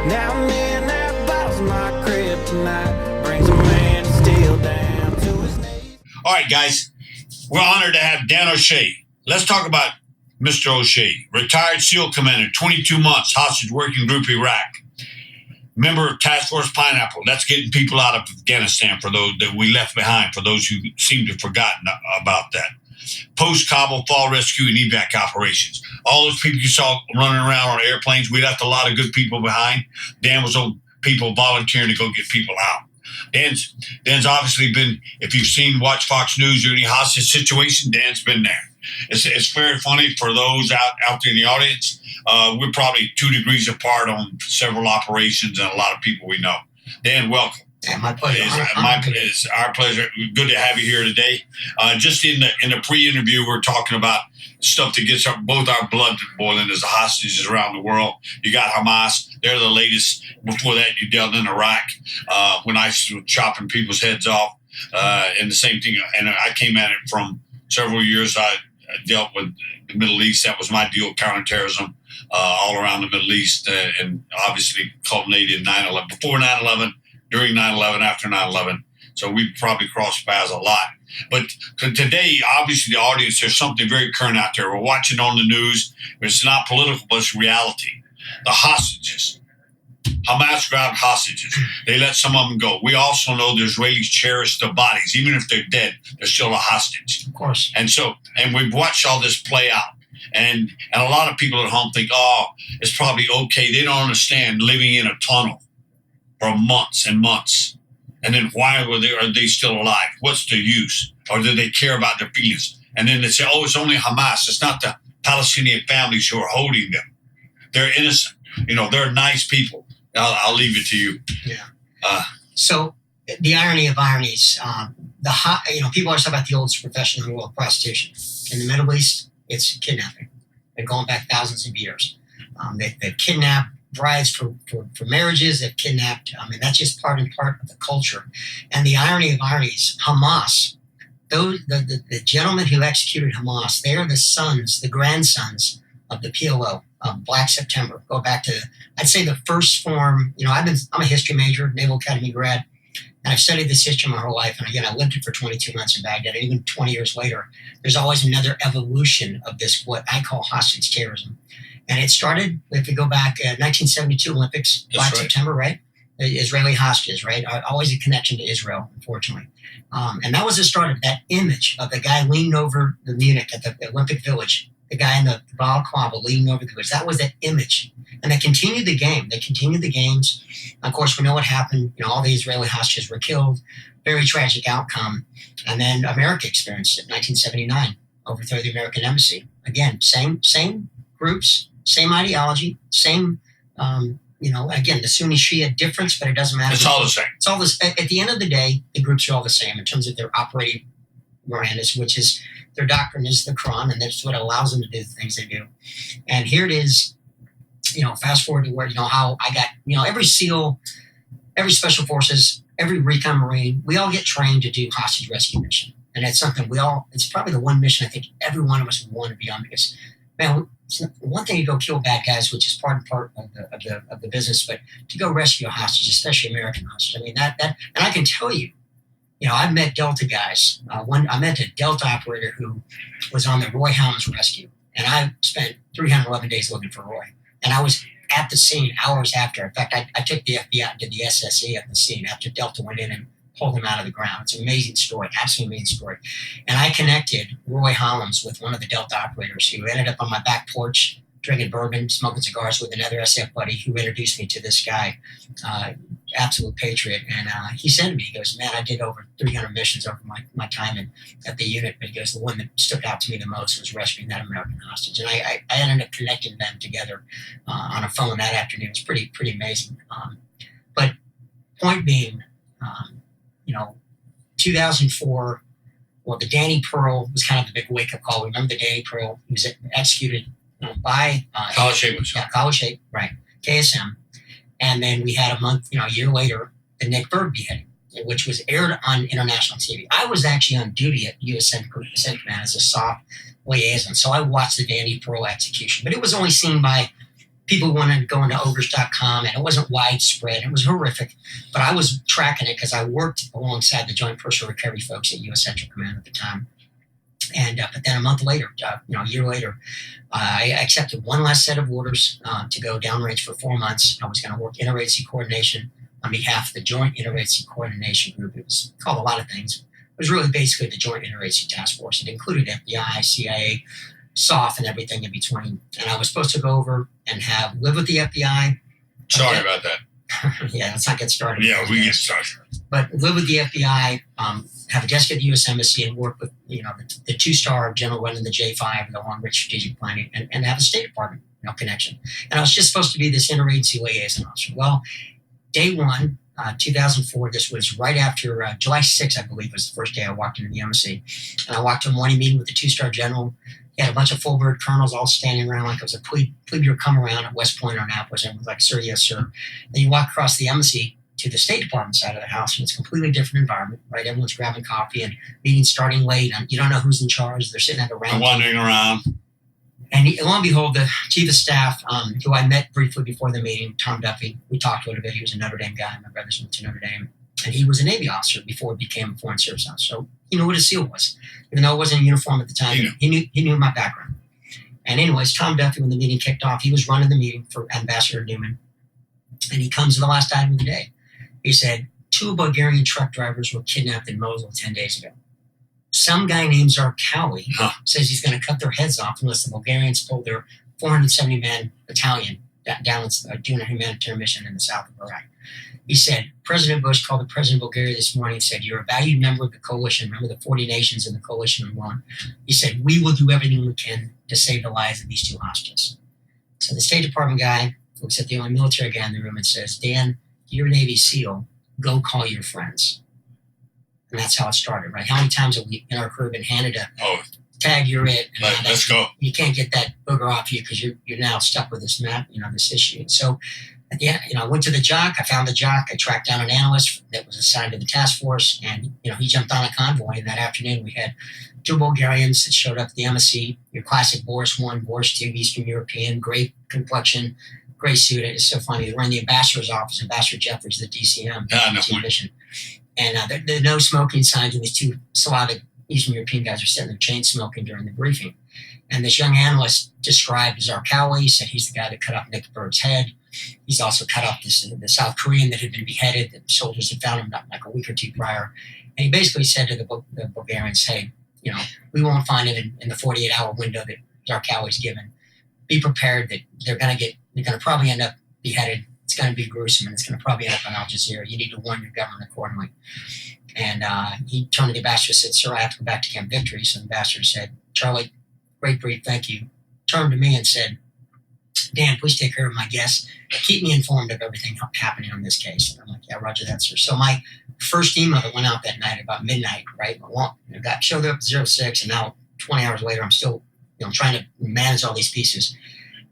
Now man, that bottle's my kryptonite. Brings a man to steal down to his knees. All right, guys, we're honored to have Dan O'Shea. Let's talk about Mr. O'Shea, retired SEAL commander, 22 months, hostage working group Iraq. Member of Task Force Pineapple. That's getting people out of Afghanistan for those that we left behind, for those who seem to have forgotten about that. Post-Kabul fall rescue and evac operations. All those people you saw running around on airplanes, we left a lot of good people behind. Dan was on people volunteering to go get people out. Dan's obviously been, if you've watch Fox News or any hostage situation, Dan's been there. It's very funny for those out there in the audience. We're probably 2 degrees apart on several operations and a lot of people we know. Dan, welcome. Yeah, my pleasure. It's our pleasure. Good to have you here today. Just in the pre-interview, we're talking about stuff that gets both our blood boiling as the hostages around the world. You got Hamas. They're the latest. Before that, you dealt in Iraq when ISIS was chopping people's heads off. And the same thing. And I came at it from several years. I dealt with the Middle East. That was my deal, counterterrorism all around the Middle East, and obviously culminated in 9/11. Before 9/11, during 9/11, after 9/11. So we probably crossed paths a lot. But today, obviously, the audience, there's something very current out there. We're watching on the news. It's not political, but it's reality. The hostages. Hamas grabbed hostages. They let some of them go. We also know the Israelis cherish the bodies. Even if they're dead, they're still a hostage. Of course. And we've watched all this play out. And a lot of people at home think, oh, it's probably okay. They don't understand living in a tunnel for months and months. And then why are they still alive? What's the use? Or do they care about their feelings? And then they say, oh, it's only Hamas. It's not the Palestinian families who are holding them. They're innocent. They're nice people. I'll leave it to you. Yeah. So the irony of ironies, people always talk about the oldest profession in the world, prostitution. In the Middle East, it's kidnapping. They're going back thousands of years. They've kidnapped brides for marriages. They've kidnapped. That's just part and part of the culture. And the irony of ironies, Hamas, the gentlemen who executed Hamas, they are the grandsons of the PLO, Black September. Go back to, I'd say, the first form. I'm a history major, Naval Academy grad, and I've studied this history my whole life. And again, I lived it for 22 months in Baghdad. And even 20 years later, there's always another evolution of this, what I call hostage terrorism. And it started, if you go back, 1972 Olympics, Black September, right? The Israeli hostages, right? Always a connection to Israel, unfortunately. And that was the start of that image of the guy leaning over the Munich at the Olympic Village, the guy in the balaclava leaning over the village. That was that image. And they continued the game. They continued the games. Of course, we know what happened. All the Israeli hostages were killed. Very tragic outcome. And then America experienced it, 1979, overthrow the American embassy. Again, same groups, same ideology, same, again, the Sunni Shia difference, but it doesn't matter. It's all the same. It's all this. At the end of the day, the groups are all the same in terms of their operating morandus, which is their doctrine is the Quran, and that's what allows them to do the things they do. And here it is, fast forward to where, how I got, every SEAL, every Special Forces, every recon Marine, we all get trained to do hostage rescue mission. And it's something it's probably the one mission I think every one of us would want to be on, because, man, it's one thing to go kill bad guys, which is part and part of the business, but to go rescue a hostage, especially American hostage, that, and I can tell you, I've met Delta guys. I met a Delta operator who was on the Roy Helms rescue, and I spent 311 days looking for Roy. And I was at the scene hours after. In fact, I took the FBI and did the SSE at the scene after Delta went in and pulled him out of the ground. It's an amazing story, absolutely amazing story. And I connected Roy Helms with one of the Delta operators who ended up on my back porch drinking bourbon, smoking cigars with another SF buddy who introduced me to this guy, absolute patriot. And he said to me, he goes, man, I did over 300 missions over my time at the unit, but he goes, the one that stuck out to me the most was rescuing that American hostage. And I ended up connecting them together on a phone that afternoon. It's pretty amazing. But point being, 2004, well, the Danny Pearl was kind of the big wake-up call. Remember the Danny Pearl? He was executed by College Shape, right, KSM. And then we had a year later, the Nick Berg beheading, which was aired on international TV. I was actually on duty at U.S. Central Command as a soft liaison, so I watched the Danny Pearl execution. But it was only seen by people wanted to go into ogres.com, and it wasn't widespread. It was horrific, but I was tracking it because I worked alongside the Joint Personal Recovery folks at U.S. Central Command at the time. And but then a month later, a year later, I accepted one last set of orders to go downrange for 4 months. I was going to work interagency coordination on behalf of the Joint Interagency Coordination Group. It was called a lot of things. It was really basically the Joint Interagency Task Force. It included FBI, CIA, SOF, and everything in between. And I was supposed to go over and live with the FBI. Sorry about that. Yeah, let's not get started. Yeah, we get started. But live with the FBI, have a desk at the U.S. Embassy, and work with the 2-star general running the J5, the long-range strategic planning, and have a State Department connection. And I was just supposed to be this interagency liaison officer. Well, day one, 2004, this was right after July 6th, I believe, was the first day I walked into the embassy. And I walked to a morning meeting with the 2-star general. He had a bunch of full bird colonels all standing around like it was a plebe year come around at West Point or Annapolis. And I was like, sir, yes, sir. Then you walk across the embassy to the State Department side of the house, and it's a completely different environment, right? Everyone's grabbing coffee and meetings starting late, and you don't know who's in charge. They're sitting at a round. Wandering around. And lo and behold, the chief of staff, who I met briefly before the meeting, Tom Duffy, we talked a little bit. He was a Notre Dame guy. My brothers went to Notre Dame. And he was a Navy officer before he became a Foreign Service officer. So he knew what a SEAL was. Even though it wasn't in uniform at the time, he knew my background. And anyways, Tom Duffy, when the meeting kicked off, he was running the meeting for Ambassador Newman. And he comes to the last item of the day. He said, 2 Bulgarian truck drivers were kidnapped in Mosul 10 days ago. Some guy named Zarqawi says he's going to cut their heads off unless the Bulgarians pull their 470-man battalion down doing a humanitarian mission in the south of Iraq. He said, President Bush called the president of Bulgaria this morning and said, you're a valued member of the coalition. Remember the 40 nations in the coalition we won. He said, we will do everything we can to save the lives of these 2 hostages. So the State Department guy looks at the only military guy in the room and says, Dan, you're a Navy SEAL. Go call your friends. And that's how it started, right? How many times have we in our career been handed a tag, you're it. And let's go. You can't get that booger off you because you're now stuck with this this issue. And so, I went to the JOC. I found the JOC. I tracked down an analyst that was assigned to the task force, and he jumped on a convoy. And that afternoon, we had 2 Bulgarians that showed up at the embassy. Your classic Boris 1, Boris 2, Eastern European, gray complexion, gray suit. It's so funny. They were in the ambassador's office, Ambassador Jeffries, the DCM. Mission. And there are no smoking signs, and these 2 Slavic Eastern European guys are sitting there chain smoking during the briefing. And this young analyst described Zarqawi. He said he's the guy that cut off Nick Bird's head. He's also cut off the South Korean that had been beheaded. The soldiers had found him like a week or 2 prior. And he basically said to the Bulgarians, hey, we won't find it in the 48-hour window that Zarqawi's given. Be prepared that they're going to probably end up beheaded. It's going to be gruesome, and it's going to probably end up on Al Jazeera. You need to warn your government accordingly. And he turned to the ambassador and said, sir, I have to go back to Camp Victory. So the ambassador said, Charlie, great brief, thank you. Turned to me and said, Dan, please take care of my guests. Keep me informed of everything happening on this case. And I'm like, yeah, roger that, sir. So my first email that went out that night about midnight, right? Showed up at 06, and now 20 hours later, I'm still trying to manage all these pieces.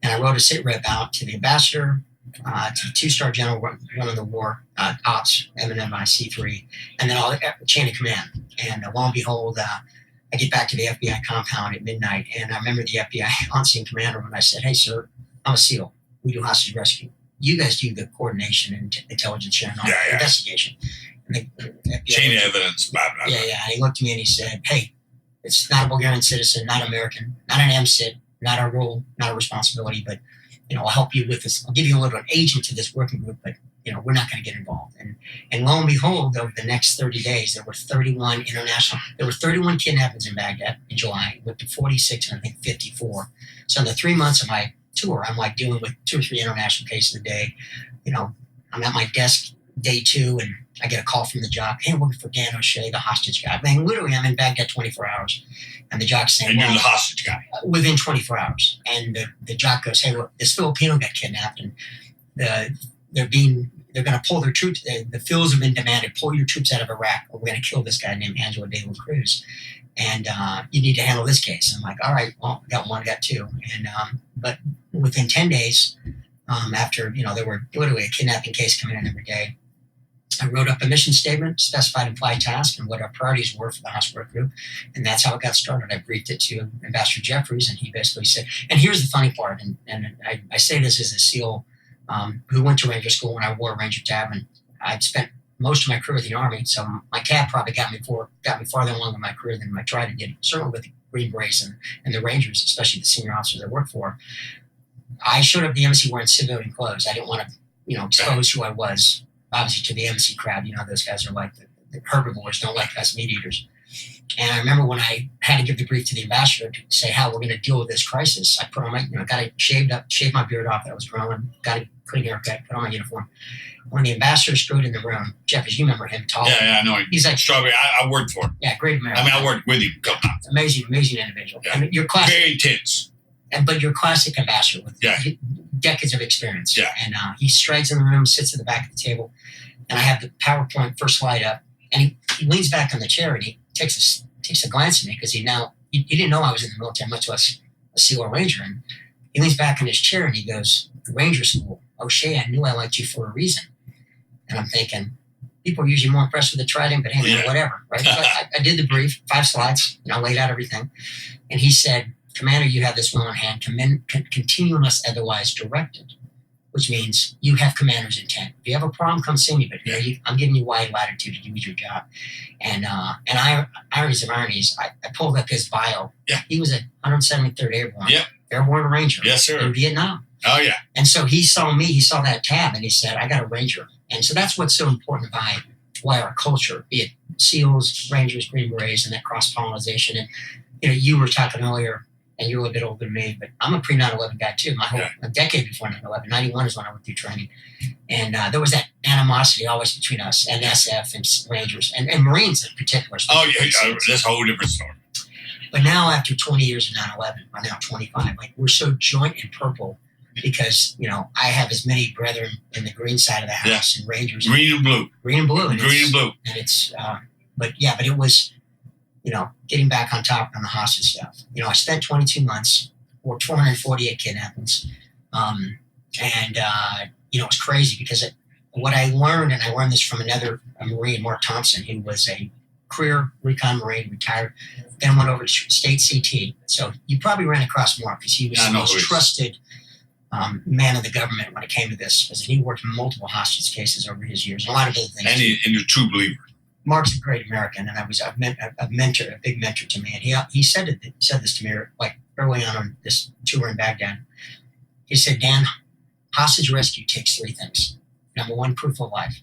And I wrote a sit rep out to the ambassador, to the 2-star general running the war, ops, MNMIC3, and then all the chain of command. And lo and behold, I get back to the FBI compound at midnight, and I remember the FBI on-scene commander when I said, hey, sir, I'm a SEAL. We do hostage rescue. You guys do the coordination and intelligence sharing, investigation. And the FBI chain of evidence. Blah, blah, blah. Yeah. And he looked at me and he said, hey, it's not a Bulgarian citizen, not American, not an MSIT, not our role, not our responsibility, but I'll help you with this. I'll give you a little agent to this working group, but we're not going to get involved. And lo and behold, over the next 30 days, there were 31 kidnappings in Baghdad in July, with the 46 and I think 54. So in the 3 months of my tour, I'm like dealing with 2 or 3 international cases a day. I'm at my desk day 2, and I get a call from the JOC. Hey, I'm looking for Dan O'Shea, the hostage guy. Man, literally, I'm in Baghdad 24 hours. And the JOC's saying, and you're the hostage guy. Within 24 hours. And the JOC goes, hey, look, this Filipino got kidnapped, and they're going to pull their troops. The fills have been demanded, pull your troops out of Iraq, or we're going to kill this guy named Angelo De La Cruz. And you need to handle this case. I'm like, all right, well, got 1, got 2. And but within 10 days, after, there were literally a kidnapping case coming in every day, I wrote up a mission statement, specified implied task, and what our priorities were for the house work group. And that's how it got started. I briefed it to Ambassador Jeffries, and he basically said, and here's the funny part, and I say this as a SEAL who went to Ranger School when I wore a Ranger tab, and I'd spent most of my career with the Army, so my tab probably got me farther along in my career than I tried to get, certainly with the Green Berets and the Rangers, especially the senior officers I worked for. I showed up at the embassy wearing civilian clothes. I didn't want to, expose who I was, obviously, to the embassy crowd. Those guys are like the herbivores, don't like us meat eaters. And I remember when I had to give the brief to the ambassador to say how we're going to deal with this crisis, I put on my, got it shaved my beard off that was growing, got a clean haircut, put on my uniform. When the ambassador strode in the room, Jeff, as you remember him, tall. Yeah, I know him. He's like Strawberry. I worked for him. Yeah, great American. I worked with him a couple times. Amazing individual. Yeah. And you're classic. Very intense. But you're classic ambassador with decades of experience. Yeah. And he strides in the room, sits at the back of the table, and I have the PowerPoint first slide up, and he leans back on the chair and he takes a glance at me because he didn't know I was in the military, much less a SEAL or Ranger. And he leans back in his chair and he goes, "Ranger School. Oh, Shay, I knew I liked you for a reason." And I'm thinking, people are usually more impressed with the trident, but hey, whatever, right? So I did the brief, 5 slides, laid out everything. And he said, "Commander, you have this well in hand, continue unless otherwise directed," which means you have commander's intent. If you have a problem, come see me, but I'm giving you wide latitude to do your job. And ironies of ironies, I pulled up his bio. Yeah. He was a 173rd Airborne. Yeah. Airborne Ranger. Yes, sir. In Vietnam. Oh, yeah. And so he saw me, he saw that tab, and he said, "I got a Ranger." And so that's what's so important about why our culture, be it SEALs, Rangers, Green Berets, and that cross-pollination. And, you were talking earlier, and you're a little bit older than me, but I'm a pre-9/11 guy too. A decade before 9/11. 91 is when I went through training. And there was that animosity always between us and SF and Rangers and Marines in particular. Oh, yeah. That's a whole different story. But now after 20 years of 9/11, or now 25, we're so joint in purple because, I have as many brethren in the green side of the house and Rangers. Green and blue. Green and blue. And it's, but it was, getting back on top on the hostage stuff. I spent 22 months, or 448 kidnappings. It was crazy because what I learned, and I learned this from a Marine, Mark Thompson, who was a career recon Marine, retired, then went over to state CT. So you probably ran across Mark because he was the most trusted man of the government when it came to this. Because he worked in multiple hostage cases over his years, and a lot of other things. And you're a true believer. Mark's a great American, and I was a mentor, a big mentor to me. And he said this to me early on this tour in Baghdad. He said, "Dan, hostage rescue takes 3 things. Number 1, proof of life,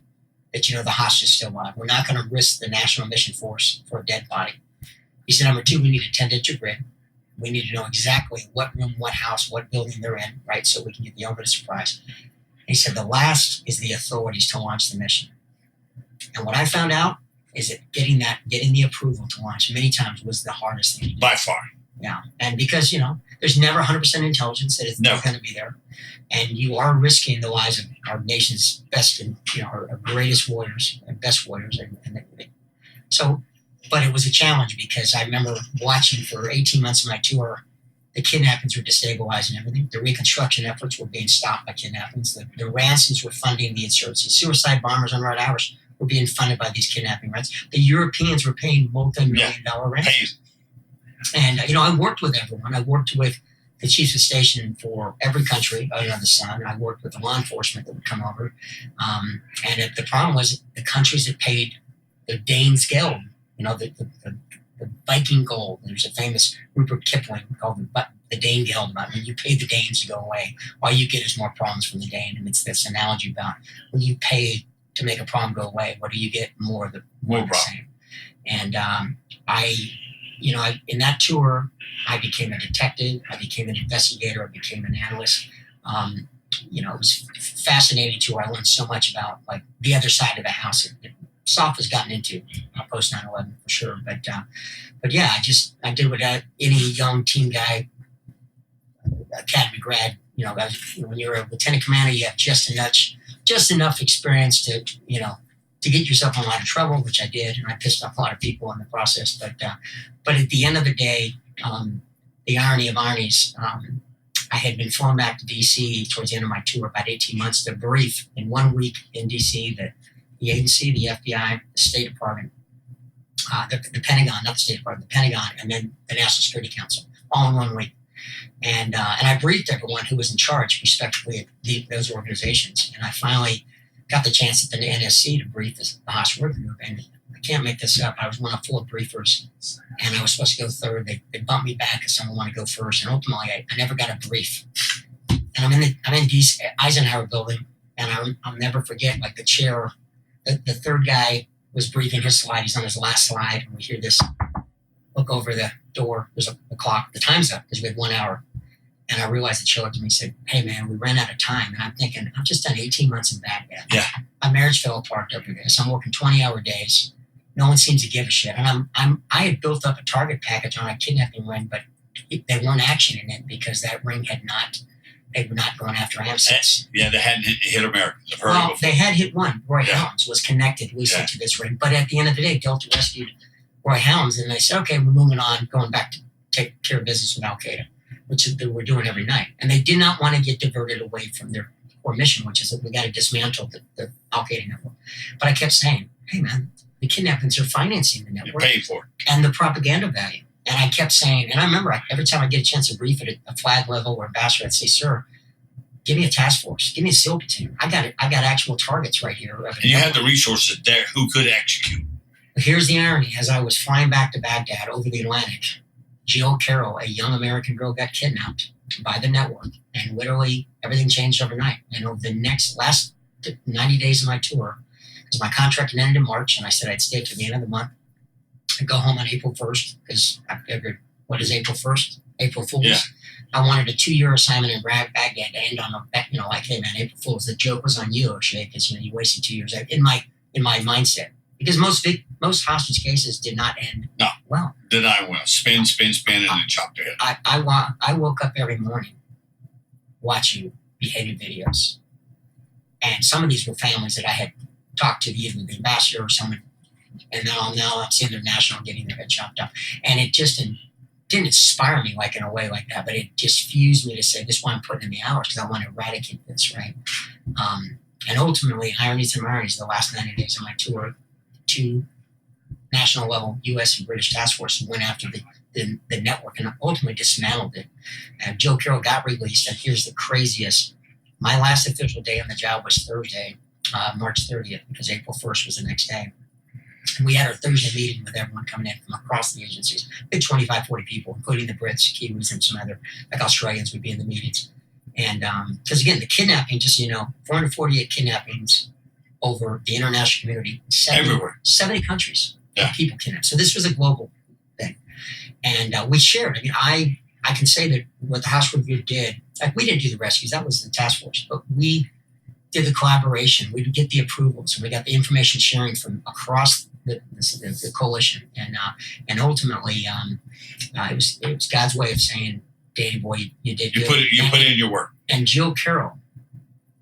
that the hostage is still alive. We're not going to risk the National Mission Force for a dead body." He said, "Number 2, we need a 10-digit grid. We need to know exactly what room, what house, what building they're in, right, so we can get the element of surprise." And he said, "The last is the authorities to launch the mission." And what I found out is that getting the approval to launch many times was the hardest thing to do. By far. Yeah. And because, there's never 100% intelligence that is never going to be there. And you are risking the lives of our nation's best and, our greatest warriors and best warriors. But it was a challenge because I remember watching for 18 months of my tour, the kidnappings were destabilizing everything. The reconstruction efforts were being stopped by kidnappings. The ransoms were funding the insurgency. Suicide bombers on Red Irish were being funded by these kidnapping rents. The Europeans were paying multi-million-dollar rents. And, I worked with everyone. I worked with the chiefs of station for every country under the sun. I worked with the law enforcement that would come over. And the problem was the countries that paid the Danes Geld, the Viking gold. There's a famous Rupert Kipling called the Dane Geld about when you pay the Danes to go away, all you get is more problems from the Dane. And it's this analogy about when you pay to make a problem go away, what do you get? More of the same. And in that tour, I became a detective, I became an investigator, I became an analyst. It was a fascinating tour. I learned so much about the other side of the house. SOF has gotten into post 9/11 for sure. But yeah, I did what any young team guy, academy grad, when you're a lieutenant commander, you have just enough experience to get yourself in a lot of trouble, which I did, and I pissed off a lot of people in the process. But at the end of the day, the irony of ironies, I had been flown back to D.C. towards the end of my tour, about 18 months, to brief in 1 week in D.C. that the agency, the FBI, the State Department, the Pentagon, not the State Department, the Pentagon, and then the National Security Council, all in 1 week. And I briefed everyone who was in charge, respectively, at those organizations. And I finally got the chance at the NSC to brief the hostage work group. And I can't make this up. I was one of 4 briefers, and I was supposed to go third. They bumped me back because someone wanted to go first. And ultimately, I never got a brief. And I'm in the Eisenhower building, and I'll never forget, like the chair, the third guy was briefing his slide. He's on his last slide, and we hear this look over the door. There's a clock. The time's up because we had 1 hour. And I realized the chair looked at me and said, "Hey, man, we ran out of time." And I'm thinking, I've just done 18 months in Baghdad. Yeah. My marriage fell apart over this. I'm working 20-hour days. No one seems to give a shit. And I had built up a target package on a kidnapping ring, but they weren't actioning it because that ring they were not going after AMSIS. Yeah, they hadn't hit Americans. I've heard Well, it before. they had hit one. Roy Helms was connected loosely to this ring. But at the end of the day, Delta rescued Roy Helms, and they said, "Okay, we're moving on, going back to take care of business with Al-Qaeda," which they were doing every night. And they did not want to get diverted away from their core mission, which is that we got to dismantle the Al-Qaeda network. But I kept saying, "Hey, man, the kidnappings are financing the network. You're paying for it." And the propaganda value." And I kept saying, and I remember every time I get a chance to brief at a flag level or ambassador, I'd say, "Sir, give me a task force. Give me a SEAL platoon. I got actual targets right here." And you had the resources there who could execute. But here's the irony. As I was flying back to Baghdad over the Atlantic, Jill Carroll, a young American girl, got kidnapped by the network. And literally everything changed overnight. And over the last 90 days of my tour, because my contract ended in March, and I said I'd stay to the end of the month. I'd go home on April 1st, because I figured, what is April 1st? April Fool's. Yeah. I wanted a 2-year assignment in Baghdad to end on like, "Hey man, April Fool's. The joke was on you, O'Shea, because you wasted 2 years." In my mindset, because most hostage cases did not end well. Did I will spin, and then chop their head. I woke up every morning watching behavior videos, and some of these were families that I had talked to, either the ambassador or someone, and now I'm seeing their national getting their head chopped off, and it just didn't inspire me like in a way like that, but it just fused me to say, this is why I'm putting in the hours, because I want to eradicate this, right? And ultimately, ironies and ironies, the last 90 days of my tour, 2 national level U.S. and British task forces went after the network and ultimately dismantled it. And Jill Carroll got released, and here's the craziest. My last official day on the job was Thursday, March 30th, because April 1st was the next day. And we had our Thursday meeting with everyone coming in from across the agencies, big 25, 40 people, including the Brits, Kiwis, and some other, like Australians would be in the meetings. And because again, the kidnapping, just 448 kidnappings over the international community, Everywhere. 70 countries Yeah. of people kidnapped. So this was a global thing. And we shared. I mean, I can say that what the House Review did, like we didn't do the rescues, that was the task force, but we did the collaboration. We would get the approvals, and we got the information sharing from across the coalition. And ultimately, it was God's way of saying, "Danny boy, you did good." You put in your work. And Jill Carroll,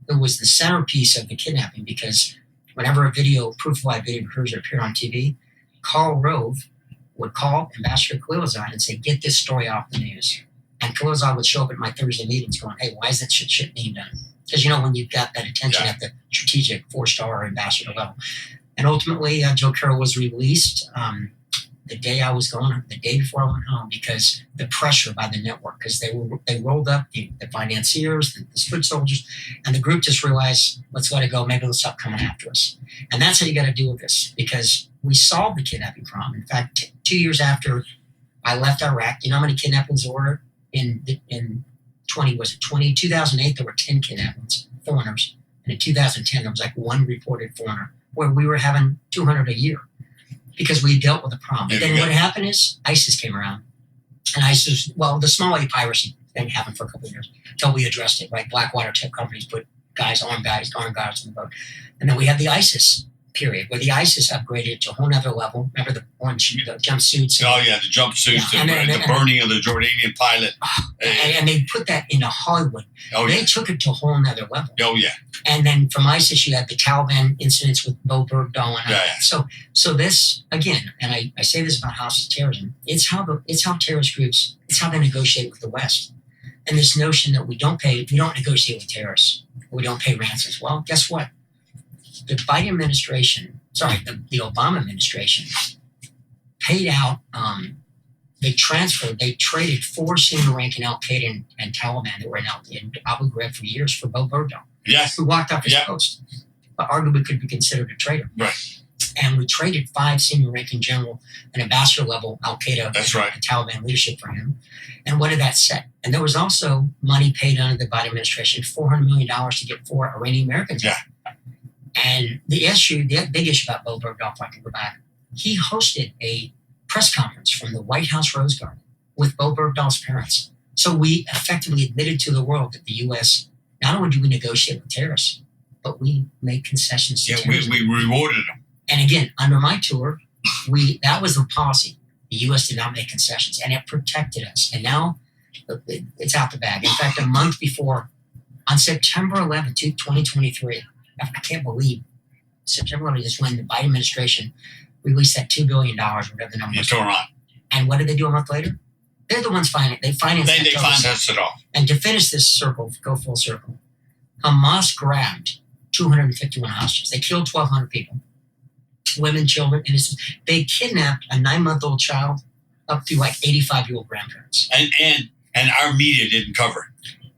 who was the centerpiece of the kidnapping, because whenever a proof of live video cruiser appeared on TV, Karl Rove would call Ambassador Khalilzad and say, "Get this story off the news." And Khalilzad would show up at my Thursday meetings going, "Hey, why is that shit being done?" Because when you've got that attention at the strategic 4-star ambassador level. And ultimately, Jill Carroll was released the day before I went home, because the pressure by the network, because they rolled up the financiers, the foot soldiers, and the group just realized, let's let it go. Maybe they'll stop coming after us. And that's how you got to deal with this, because we solved the kidnapping problem. In fact, 2 years after I left Iraq, you know how many kidnappings there were in 2008, there were 10 kidnappings, foreigners. And in 2010, there was like 1 reported foreigner, where we were having 200 a year, because we dealt with the problem. But then what happened is ISIS came around. And ISIS, the Somali piracy thing happened for a couple of years until we addressed it, right? Blackwater tech companies put armed guys on the boat. And then we had the ISIS period, where the ISIS upgraded to a whole nother level. Remember the orange jumpsuits? Oh, yeah, the jumpsuits, the burning of the Jordanian pilot. And they put that into Hollywood. Oh, they yeah. took it to a whole nother level. Oh, yeah. And then from ISIS, you had the Taliban incidents with Bo Bergdahl. So this, again, and I say this about hostage terrorism, it's how terrorist groups, it's how they negotiate with the West. And this notion that we don't negotiate with terrorists, we don't pay ransoms. Well, guess what? the Biden administration, the Obama administration paid out, they traded 4 senior ranking Al-Qaeda and Taliban that were in Abu Ghraib for years for Bo Bergdahl. Yes. Who walked off his post, but arguably could be considered a traitor. Right. And we traded 5 senior ranking general and ambassador level Al-Qaeda and Taliban leadership for him. And what did that set? And there was also money paid under the Biden administration, $400 million to get 4 Iranian Americans. Yeah. And the big issue about Bo Bergdahl, if I can go back, he hosted a press conference from the White House Rose Garden with Bo Bergdahl's parents. So we effectively admitted to the world that the U.S., not only do we negotiate with terrorists, but we make concessions to terrorism. We rewarded them. And again, under my tour, that was the policy. The U.S. did not make concessions, and it protected us. And now it's out the bag. In fact, a month before, on September 11th, 2023, I can't believe September 11th is when the Biden administration released that $2 billion, whatever the number was. And what did they do a month later? They're the ones financed. They financed it all. And to finish this circle, go full circle, Hamas grabbed 251 hostages. They killed 1,200 people. Women, children, innocent. They kidnapped a 9-month-old child up to like 85-year-old grandparents. And our media didn't cover it.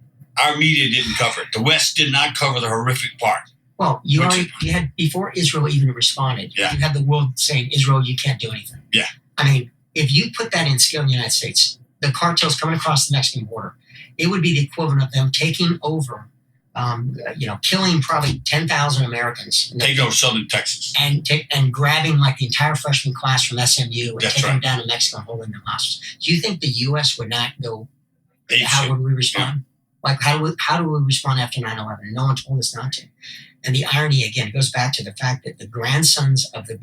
Our media didn't cover it. The West did not cover the horrific part. Well, you had, before Israel even responded, you had the world saying, Israel, you can't do anything. Yeah. I mean, if you put that in scale in the United States, the cartels coming across the Mexican border, it would be the equivalent of them taking over, killing probably 10,000 Americans. Take over southern Texas. And grabbing like the entire freshman class from SMU and taking them down to Mexico and holding them hostage. Do you think the U.S. would not go, how would we respond? Yeah. Like, how do we respond after 9/11? No one told us not to. And the irony, again, goes back to the fact that the grandsons of the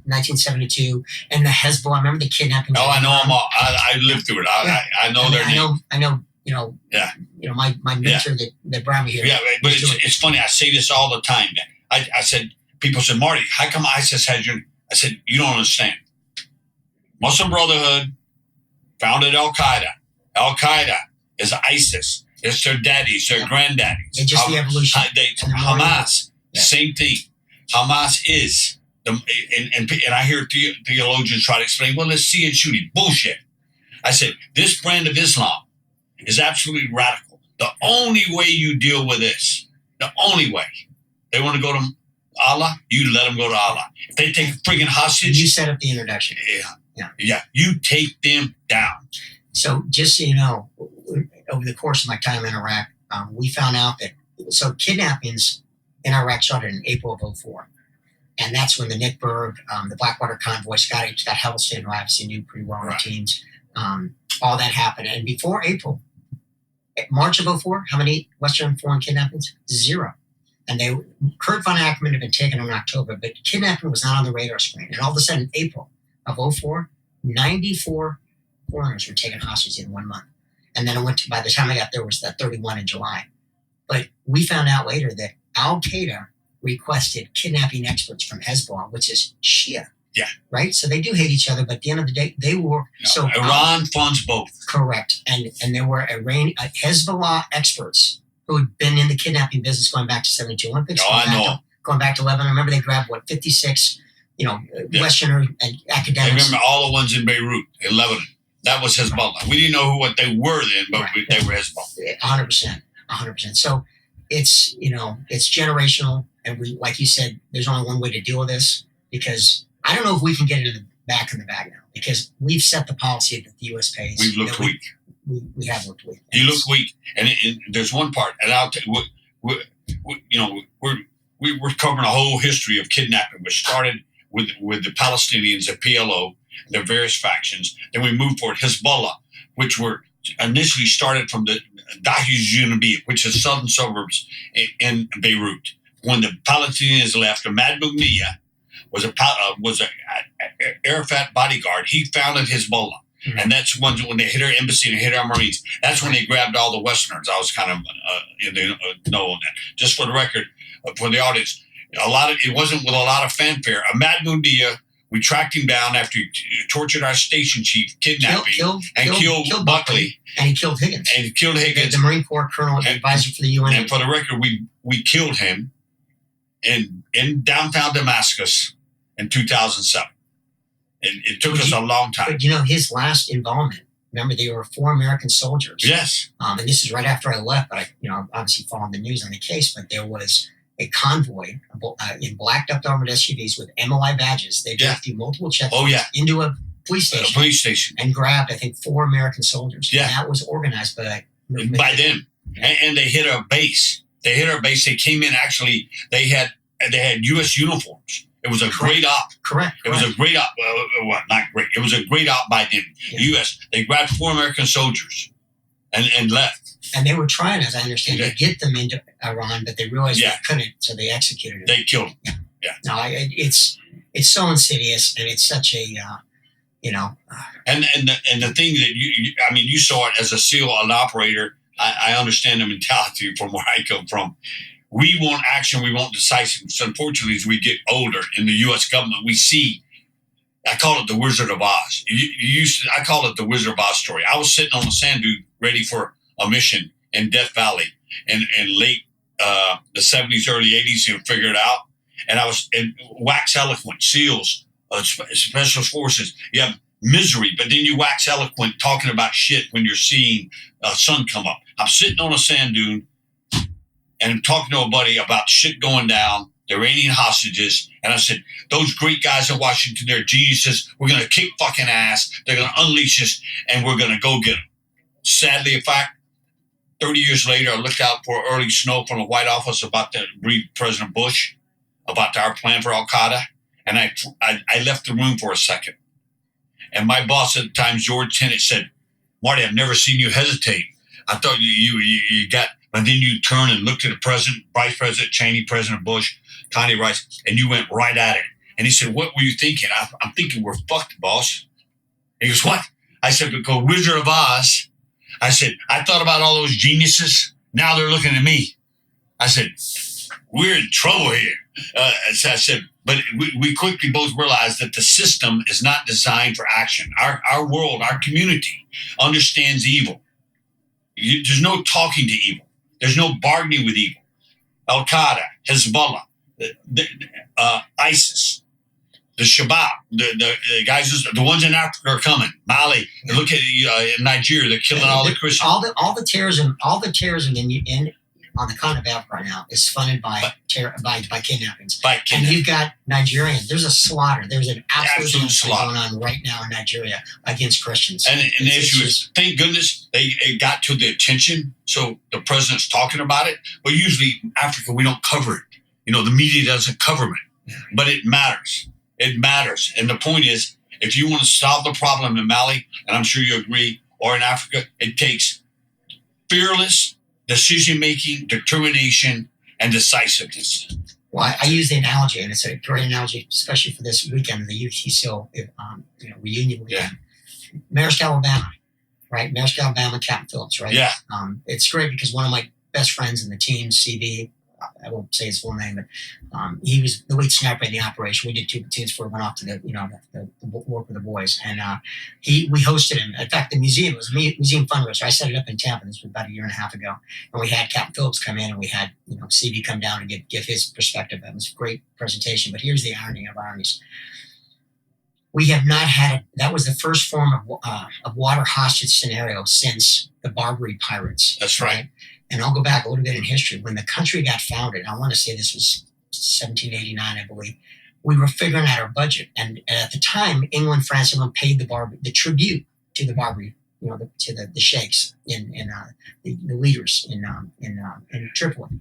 1972 and the Hezbollah, remember the kidnapping? Oh, I know them all. I lived through it. I know their names. I know. My mentor that brought me here. Yeah, but it's funny. I say this all the time. I said, people said, Marty, how come ISIS has your... I said, you don't understand. Muslim Brotherhood founded Al-Qaeda. Al-Qaeda is ISIS. It's their daddies, their granddaddies. It's just the evolution. Hamas, same thing. Hamas is... And I hear theologians try to explain, well, let's see and shoot it. Bullshit. I said, this brand of Islam is absolutely radical. The only way you deal with this, the only way, they want to go to Allah, you let them go to Allah. If they take a friggin' hostage... You set up the introduction. Yeah. You take them down. So just so you know, over the course of my time in Iraq, we found out that... So kidnappings in Iraq started in April of 2004. And that's when the Nick Berg, the Blackwater convoy, Scott Huddleston, who I obviously knew pretty well on the teams, all that happened. And before April, March of 2004, how many Western foreign kidnappings? 0. And Kurt von Ackerman had been taken in October, but kidnapping was not on the radar screen. And all of a sudden, April of 2004, 94 foreigners were taken hostage in 1 month. And then by the time I got there, was that 31 in July. But we found out later that Al-Qaeda requested kidnapping experts from Hezbollah, which is Shia. Yeah. Right? So they do hate each other, but at the end of the day, they were... No, Iran funds both. Correct. And there were Hezbollah experts who had been in the kidnapping business going back to 72 Olympics. Going back to Lebanon. Remember, they grabbed, 56, Westerner and academics. I remember all the ones in Beirut, in Lebanon. That was Hezbollah. Right. We didn't know what they were then, but they were Hezbollah. 100%. So it's, it's generational. And we, like you said, there's only one way to deal with this, because I don't know if we can get it back in the bag now, because we've set the policy that the U.S. pays. We've looked weak. We have looked weak. You look weak, and there's one part, and I'll tell you, we're covering a whole history of kidnapping, which started with the Palestinians, the PLO, their various factions. Then we moved forward, Hezbollah, which were initially started from the Dahish Junubiyah, which is southern suburbs in Beirut. When the Palestinians left, Ahmad Bugniya was a Arafat bodyguard. He founded Hezbollah. Mm-hmm. And that's when they hit our embassy and hit our Marines. That's when they grabbed all the Westerners. I was kind of in the know on that. Just for the record, for the audience, it wasn't with a lot of fanfare. Ahmad Bugniya, we tracked him down after he tortured our station chief, kidnapping, killed Buckley. And he killed Higgins. The Marine Corps colonel, advisor for the UN. And for the record, we killed him. in downtown Damascus in 2007. It took us a long time. But you know, his last involvement, remember, there were 4 American soldiers. Yes. And this is right after I left, but I, obviously followed the news on the case, but there was a convoy in blacked up armored SUVs with MOI badges. They drove through multiple checkpoints into a police station. And grabbed, I think, 4 American soldiers. Yeah. And that was organized by them. And they hit our base. They came in, actually, they had U.S. uniforms. It was a great op. Correct. It was a great op. Not great. It was a great op by them. Yeah. The U.S. They grabbed 4 American soldiers and left. And they were trying, as I understand, to get them into Iran, but they realized they couldn't, so they executed them. They killed them. Yeah. No, it's so insidious, and it's such a, And the thing that you saw it as a SEAL, an operator. I understand the mentality from where I come from. We want action. We want decisiveness. Unfortunately, as we get older in the U.S. government, we see, I call it the Wizard of Oz. I call it the Wizard of Oz story. I was sitting on a sand dune ready for a mission in Death Valley in late the 70s, early 80s to figure it out. And I was in wax eloquent, SEALs, Special Forces. You have misery, but then you wax eloquent talking about shit when you're seeing sun come up. I'm sitting on a sand dune and I'm talking to a buddy about shit going down, the Iranian hostages. And I said, those great guys in Washington, they're geniuses. We're going to kick fucking ass. They're going to unleash us and we're going to go get them. Sadly, in fact, 30 years later, I looked out for early snow from the White Office about to brief President Bush about our plan for Al-Qaeda. And I left the room for a second. And my boss at the time, George Tenet, said, Marty, I've never seen you hesitate. I thought you got, but then you turned and looked at the president, Vice President Cheney, President Bush, Connie Rice, and you went right at it. And he said, what were you thinking? I'm thinking we're fucked, boss. He goes, what? I said, because Wizard of Oz. I said, I thought about all those geniuses. Now they're looking at me. I said, we're in trouble here. So I said, but we quickly both realized that the system is not designed for action. Our world, our community understands evil. There's no talking to evil. There's no bargaining with evil. Al-Qaeda, Hezbollah, ISIS, the Shabab, the guys, the ones in Africa are coming. Mali, look at Nigeria, they're killing all the Christians. All the terrorism in on the continent of Africa right now is funded by kidnappings. And you've got Nigerians. There's a slaughter. There's an absolute slaughter going on right now in Nigeria against Christians. And the issue is, thank goodness it got to the attention. So the president's talking about it. But usually in Africa, we don't cover it. The media doesn't cover it. Yeah. But it matters. It matters. And the point is, if you want to solve the problem in Mali, and I'm sure you agree, or in Africa, it takes fearless decision-making, determination, and decisiveness. Well, I use the analogy, and it's a great analogy, especially for this weekend, the UDT-SEAL reunion weekend. Yeah. Maersk, Alabama, right? Maersk, Alabama, Captain Phillips, right? Yeah. It's great because one of my best friends in the team, CV, I won't say his full name, but he was the lead sniper in the operation. We did 2 platoons before we went off to the work with the boys. And we hosted him. In fact, the museum was a museum fundraiser. I set it up in Tampa. This was about 1.5 years ago. And we had Captain Phillips come in and we had, CV come down and give his perspective. It was a great presentation. But here's the irony of ironies. We have not had that was the first form of water hostage scenario since the Barbary pirates. That's right. And I'll go back a little bit in history. When the country got founded, I want to say this was 1789, I believe, we were figuring out our budget. And at the time, England, France, England paid the tribute to the Barbary, to the sheikhs in the leaders in Tripoli.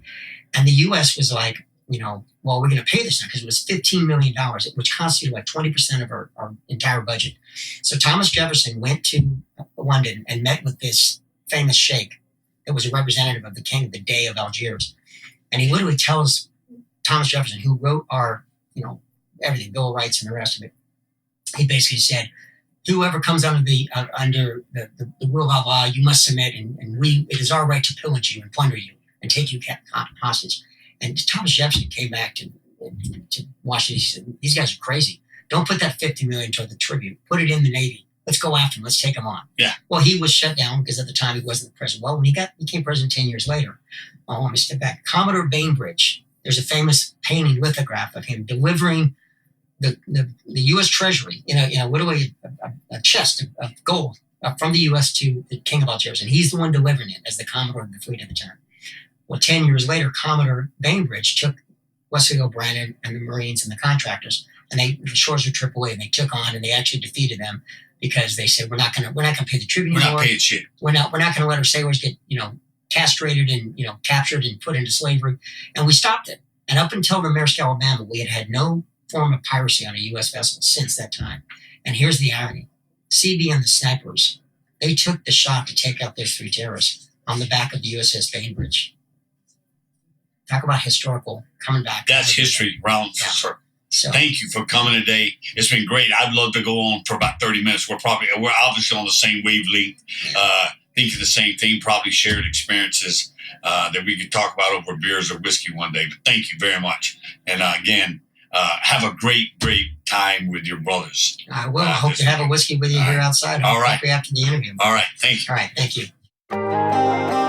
And the U.S. was like, well, we're going to pay this now because it was $15 million, which constituted like 20% of our entire budget. So Thomas Jefferson went to London and met with this famous sheikh that was a representative of the king of the Dey of Algiers. And he literally tells Thomas Jefferson, who wrote our, everything, Bill of Rights and the rest of it, he basically said, whoever comes under the rule of Allah, you must submit, and it is our right to pillage you and plunder you and take you hostage. And Thomas Jefferson came back to Washington. He said, these guys are crazy. Don't put that $50 million toward the tribute. Put it in the Navy. Let's go after him. Let's take him on. Yeah. Well, he was shut down because at the time he wasn't the president. Well, when he became president 10 years later, let me step back. Commodore Bainbridge There's a famous painting lithograph of him delivering the U.S. Treasury, literally a chest of gold from the U.S. to the King of Algiers, and he's the one delivering it as the Commodore of the fleet at the time. Well, 10 years later, Commodore Bainbridge took Wesley O'Brien and the Marines and the contractors, and the shores of AAA, and they took on, and they actually defeated them because they said, we're not going to pay the tribute anymore. We're not paying shit. We're not going to let our sailors get, castrated and, captured and put into slavery. And we stopped it. And up until the Maersk Alabama, we had had no form of piracy on a U.S. vessel since that time. And here's the irony. CB and the snipers, they took the shot to take out those 3 terrorists on the back of the USS Bainbridge. Talk about historical coming back. That's history round for sure. So, thank you for coming today. It's been great. I'd love to go on for about 30 minutes. We're obviously on the same wavelength, thinking the same thing, probably shared experiences that we could talk about over beers or whiskey one day. But thank you very much. And again, have a great, great time with your brothers. I will. I hope to have a whiskey with you here outside. All right. After the interview. All right. Thank you. All right. Thank you.